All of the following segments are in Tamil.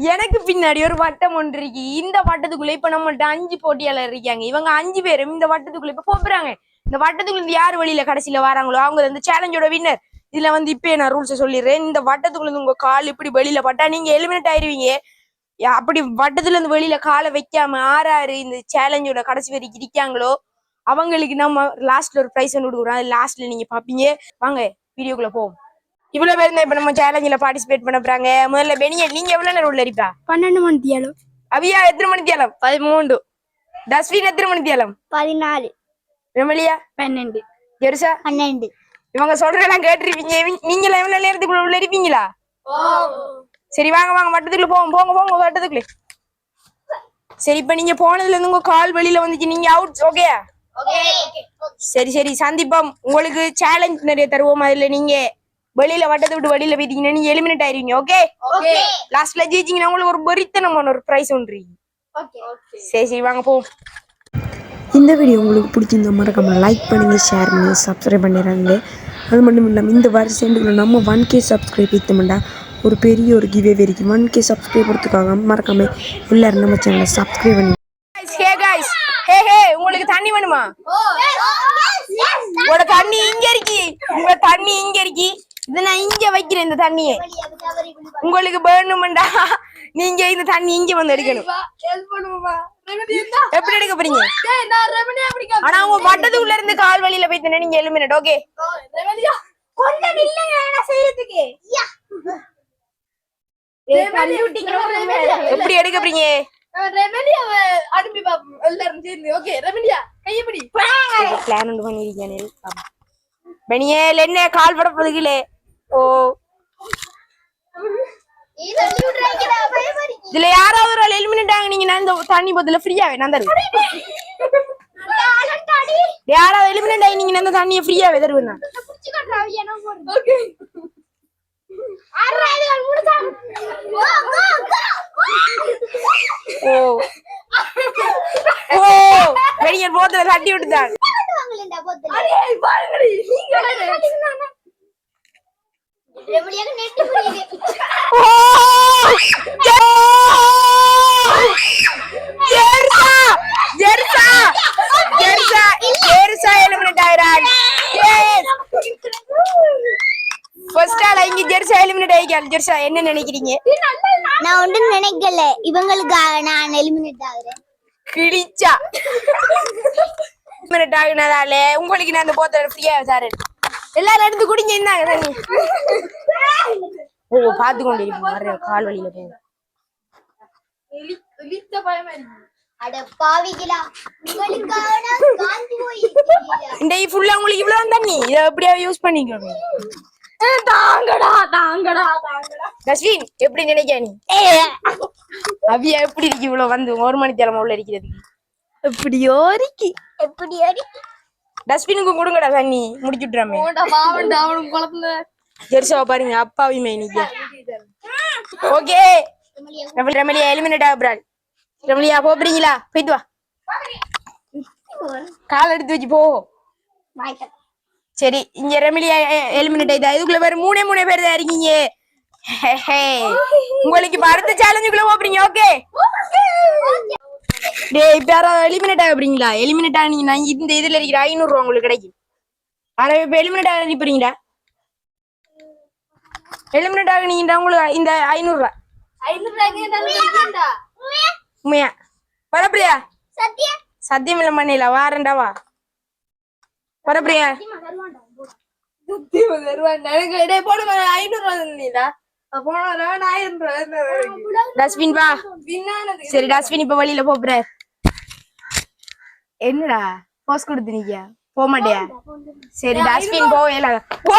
எனக்கு பின்னாடி ஒரு வட்டம் ஒன்று இருக்கு. இந்த வட்டத்துக்குள்ள இப்ப நம்மள்ட்ட 5 போட்டியாளர் இருக்காங்க. இவங்க 5 பேரும் இந்த வட்டத்துக்குள்ள இப்ப போறாங்க. இந்த வட்டத்துக்குள்ள இருந்து யார் வெளியில கடைசியில வராங்களோ அவங்க இந்த சேலஞ்சோட வின்னர். இதுல இப்ப நான் ரூல்ஸ் சொல்லிடுறேன். இந்த வட்டத்துக்குள்ள இருந்து உங்க கால் இப்படி வெளியில பட்டா நீங்க எலிமினேட் ஆயிருவீங்க. அப்படி வட்டத்துல இருந்து வெளியில காலை வைக்காம ஆறாரு இந்த சேலஞ்சோட கடைசி வரைக்கும் இருக்காங்களோ அவங்களுக்கு நம்ம லாஸ்ட்ல ஒரு பிரைஸ் ஒன்று கொடுக்குறோம். அது லாஸ்ட்ல நீங்க பாப்பீங்க. வாங்க வீடியோக்குள்ள போவோம். இவ்வளவு பேர் இப்ப நம்ம சேலஞ்சில பார்ட்டிசிபேட் பண்ண போறாங்க. முதல்ல பெனிய நீங்க எவ்வளவு நேரம் உள்ள இருப்பா? 12 மணித்தியாலம். அவியா எத்தனை மணித்தியாலம்? 13. டஸ்வின் எத்தனை மணித்தியாலம்? 14. ரெமலியா 12. ஜெருசா 12. இவங்க சொல்றதெல்லாம் கேட்டிருப்பீங்க. நீங்க எவ்வளவு நேரத்துக்குள்ள உள்ள இருப்பீங்களா? சரி வாங்க வாங்க வட்டத்துக்குள்ள போவோம். போங்க போங்க வட்டத்துக்குள்ள. சரி இப்ப நீங்க போனதுல இருந்து உங்க கால் வெளியில வந்துச்சு. நீங்க அவுட். ஓகே சரி சரி சந்திப்போம். உங்களுக்கு சேலஞ்ச் நிறைய தருவோம். அதுல நீங்க வெளியில வட்டத்தை விட்டு வெளியில போயிட்டீங்கன்னா நீங்க எலிமினேட் ஆயிருவீங்க. ஓகே லாஸ்ட்ல ஜெயிச்சீங்கன்னா உங்களுக்கு ஒரு பரித்தனமான ஒரு பிரைஸ் ஒன்று. சரி சரி வாங்க போ. இந்த வீடியோ உங்களுக்கு பிடிச்சிருந்த மறக்காம லைக் பண்ணுங்க, ஷேர் பண்ணுங்க, சப்ஸ்கிரைப் பண்ணிடுறாங்க. அது மட்டும் இல்லாமல் இந்த வருஷத்துக்குள்ள நம்ம 1K சப்ஸ்கிரைப் எடுத்தோம்னா ஒரு பெரிய ஒரு கிவே இருக்கு. 1K சப்ஸ்கிரைப் கொடுத்துக்காக மறக்காம எல்லாரும் நம்ம சேனலை சப்ஸ்கிரைப் பண்ணி. உங்களுக்கு தண்ணி வேணுமா? உங்களோட தண்ணி இங்க இருக்கு. உங்க தண்ணி இங்க இருக்கு. இத நான் இங்க வைக்கிறேன். இந்த தண்ணியை உங்களுக்கு வேணும்டா நீங்க இந்த தண்ணி இங்க வந்து எடுக்கணும். எப்படி எடுக்க போறீங்க? ஆனா உங்க வட்டத்துக்குள்ள இருந்து கால் வழியில போயிட்டு நீங்க எலிமினேட். ஓகே எப்படி எடுக்க போறீங்க? என்ன கால் பட போதுகளே. ஓ இதுல யாராவது ஒரு எலிமினேட் ஆக நீங்க இந்த தண்ணி போதுல ஃப்ரீயாவே நான் தருவேன். யாராவது எலிமினேட் ஆகி நீங்க இந்த தண்ணியை ஃப்ரீயாவே தருவேன். ஓ ஓ வெளியர் போத்துல தட்டி விட்டுதான். என்ன நினைக்கிறீங்க? நான் ஒன்றும் நினைக்கல. இவங்களுக்காக நான் எலிமினேட் ஆகுறேன். கிழிச்சா எலிமினேட் ஆகுனதால உங்களுக்கு நான் அந்த போத்தல ஃப்ரீயா தரேன். எல்லாரும் எடுத்து குடிங்க. இருந்தாங்க தண்ணி. ஓ பாத்து கொண்டு இருப்பீங்க. கால் வழியில போங்க. இந்த ஃபுல்லா உங்களுக்கு இவ்வளவு தண்ணி இதை எப்படியா யூஸ் பண்ணிக்கோங்க. டஸ்வின் எப்படி நினைக்க நீ? அவியா எப்படி இருக்கு? இவ்வளவு வந்து 1 மணித்தியாலம் உள்ள இருக்கிறதுக்கு எப்படியோ இருக்கு. டஸ்பினுக்கு கொடுங்கடா தண்ணி முடிச்சுட்றாமே. ஜெர்சாவை பாருங்க அப்பாவிமே நீங்க. Okay ரெமலியா eliminate ஆகுறாள். ரெமலியா போறீங்களா? போயிட்டு வா. கால் எடுத்து வச்சு போ. சரி இங்க ரெமலியா எலிமினேட் ஆயிட்டா. இதுக்குள்ள வேற 3 பேர் தான் இருக்கீங்க. உங்களுக்கு அடுத்த சேலஞ்சுக்குள்ள போறீங்க. ஓகே டேய் இப்ப யாராவது எலிமினேட் ஆகுறீங்களா? எலிமினேட் ஆனீங்கன்னா இந்த இதுல இருக்கிற 500 ரூபா உங்களுக்கு கிடைக்கும். ஆனா இப்ப எலிமினேட் ஆக நினைப்பீங்களா? எலிமினேட் ஆகுனீங்கன்னா உங்களுக்கு இந்த 500 ரூபா உண்மையா வரப்பிரியா? சத்தியம் இல்ல மண்ணில வாரண்டாவா வரப்பிரியா? டஸ்பின் வா. சரி டஸ்பின் இப்ப வழியில போற. என்னடா போஸ் கொடுத்து நீங்க போக மாட்டியா? சரி டஸ்பின் போவேல. ஓ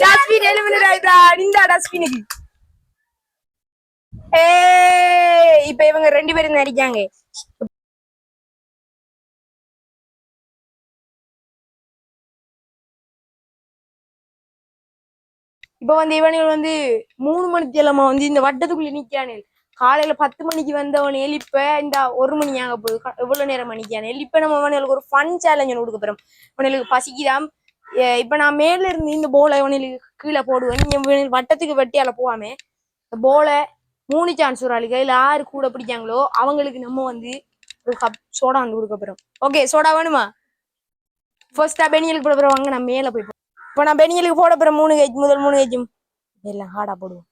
டஸ்பின் எலிமினேட் ஆயிட்டா. இந்த டஸ்பினுக்கு இப்ப இவங்க 2 பேரும் நடிக்காங்க. இப்ப இவனுகள் 3 மணித்தியாலமா இந்த வட்டத்துக்குள்ள நிக்கானே. காலையில 10 மணிக்கு வந்தவன் இப்ப இந்த 1 மணி ஆக போகுது. எவ்வளவு நேரம் மணிக்கானே. இப்ப நம்ம அவனுக்கு ஒரு ஃபன் சேலஞ்ச் கொடுக்க போறோம். அவனுக்கு பசிக்குதாம். இப்ப நான் மேல இருந்து இந்த போலை அவனுக்கு கீழே போடுவேன். நீங்க வட்டத்துக்கு வெட்டியால போவாமே போலை 3 சான்ஸ் ஒரு ஆளுக்கு. இதுல யாரு கூட பிடிக்காங்களோ அவங்களுக்கு நம்ம வந்து ஒரு கப் சோடா வந்து கொடுக்க போறோம். ஓகே, சோடா வேணுமா? ஃபர்ஸ்டா பெனியலுக்கு போட போறோம். வாங்க நான் மேல போய் இப்போ நான் பெனியலுக்கு போட போறேன். 3 கேஜ், முதல் 3 கேஜும் எல்லாம் ஹார்டா போடுவோம்.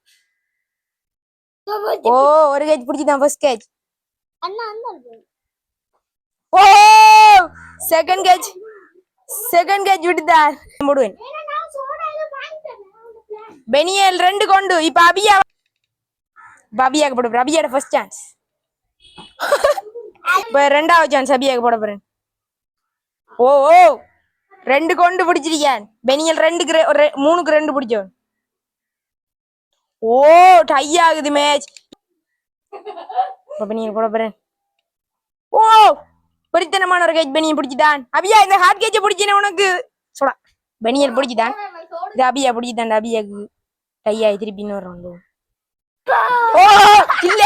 ஓ, ஒரு கேஜ் பிடிச்சிதான் ஃபர்ஸ்ட் கேஜ். அண்ணா அண்ணா ஓ, செகண்ட் கேஜ் விட்டுதான் போடுவேன். பெனியல் 2 கொண்டு. இப்ப அபியாக்கு போட போறேன். அபியோட ஃபர்ஸ்ட் சான்ஸ். இப்ப 2வது சான்ஸ் அபியாக்கு போட போறேன். ஓ ஓ, 2 கொண்டு பிடிச்சிருக்கேன். பெனியல் 3க்கு 2 பிடிச்சோம். ஓ, டை ஆகுது மேட்ச். பெனியல் போட போறேன். ஓ, பொரித்தனமான ஒரு கேஜ் பெனியல் பிடிச்சிட்டான். அபியா, இந்த ஹார்ட் கேஜ் பிடிச்சின உனக்கு சோடா. பெனியல் பிடிச்சிட்டான். இது அபியா பிடிச்சிட்டான். அபியாக்கு டை ஆகி திருப்பி இன்னொரு ரவுண்டு. ஓ, இல்ல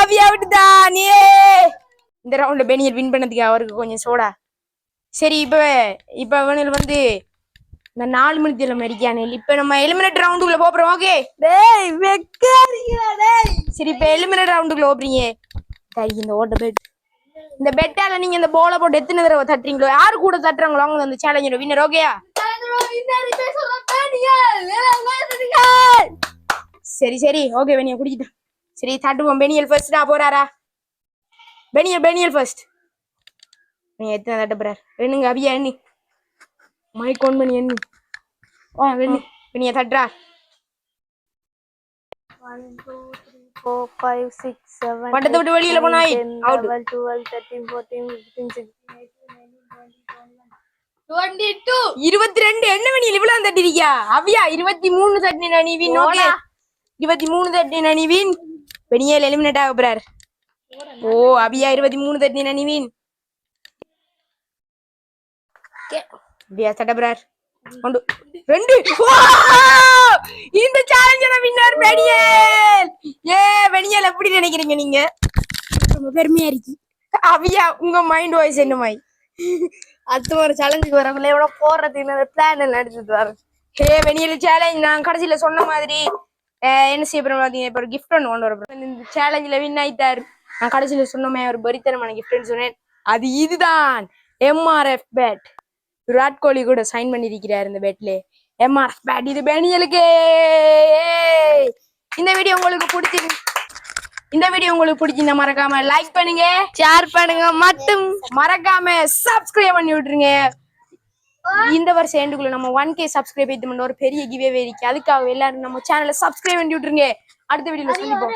அபியா விட்டுதான். இந்த ரவுண்ட்ல பெனியல் வின் பண்ணதுக்கு அவருக்கு கொஞ்சம் சோடா. சரி, இப்ப அவனுக்கு வந்து இந்த 4 மணி தேர்ல மரிக்கானே. இப்ப நம்ம எலிமினேட் ரவுண்டுக்குள்ள போறோம். ஓகே டேய், வெக்காதீங்கடா டேய். சரி, இப்ப எலிமினேட் ரவுண்டுக்குள்ள போறீங்க. இந்த ஓட்ட பெட், இந்த பெட்டால நீங்க இந்த பால போட்டு எத்தனை தடவை தட்டுறீங்களோ, யாரு கூட தட்டுறாங்களோ அவங்க அந்த சேலஞ்சோட வின்னர். ஓகேயா? சரி ஓகே, பெனியா குடிக்கிட்டேன். சரி, தட்டுவோம். பெனியல் ஃபர்ஸ்டா போறாரா? Peniel first. நீ எத்தனை தட்ட போறாரு? வேணுங்க அபியா எண்ணி மைக் ஆன் பண்ணி எண்ணி. பெனியா தட்டுறா. 1 2 3 4 5 6 7 பட்டத்தை விட்டு வெளியில போனா 12 13 14 15 16 22. 22. என்ன பெனியல் இவ்வளவு தட்டிருக்கியா? அபியா 23 தட்டினா நீ வின். ஓகே, 23 தட்டினா நீ வின். பெனியல் எலிமினேட் ஆக போறாரு. ஓ, அபியா 23 தட்டினா நீ வின். அபியா தட்ட போறாரு. 1 2. இந்த சேலஞ்சோட வின்னர் பெனியல். பெனியல் எப்படி நினைக்கிறீங்க நீங்க? ரொம்ப பெருமையா இருக்கு. அபியா, உங்க மைண்ட் வாய்ஸ் என்ன மாதிரி? அடுத்த ஒரு சேலஞ்சுக்கு வரக்குள்ள எவ்வளோ போடுறதுக்கு பிளான் எல்லாம் எடுத்துட்டு வரேன். பெனியல் சேலஞ்ச் நான் கடைசியில சொன்ன மாதிரி என்ன செய்ய போறோம் பாத்தீங்க. இப்ப ஒரு கிஃப்ட் ஒன்று கொண்டு வரப்போம். இந்த சேலஞ்சில வின் ஆயிட்டாரு. நான் கடைசியில சொன்னமே ஒரு பரித்தனமான கிஃப்ட்னு சொன்னேன். அது இதுதான், MRF பேட். விராட் கோலி கூட சைன் பண்ணிருக்கிறார் இந்த பேட்ல. MRF பேட் இது பெனியலுக்கு. இந்த வீடியோ உங்களுக்கு பிடிச்சிருந்தா மறக்காம லைக் பண்ணுங்க, ஷேர் பண்ணுங்க, மட்டும் மறக்காம சப்ஸ்கிரைப் பண்ணி விட்டுருங்க. இந்த வருஷம் எண்டுக்குள்ள நம்ம 1K சப்ஸ்கிரைப் பண்ண ஒரு பெரிய கிவ்அவே இருக்கு. அதுக்காக எல்லாரும் நம்ம சேனலை சப்ஸ்கிரைப் பண்ணி விட்டுருங்க. அடுத்த வீடியோல சந்திப்போம்.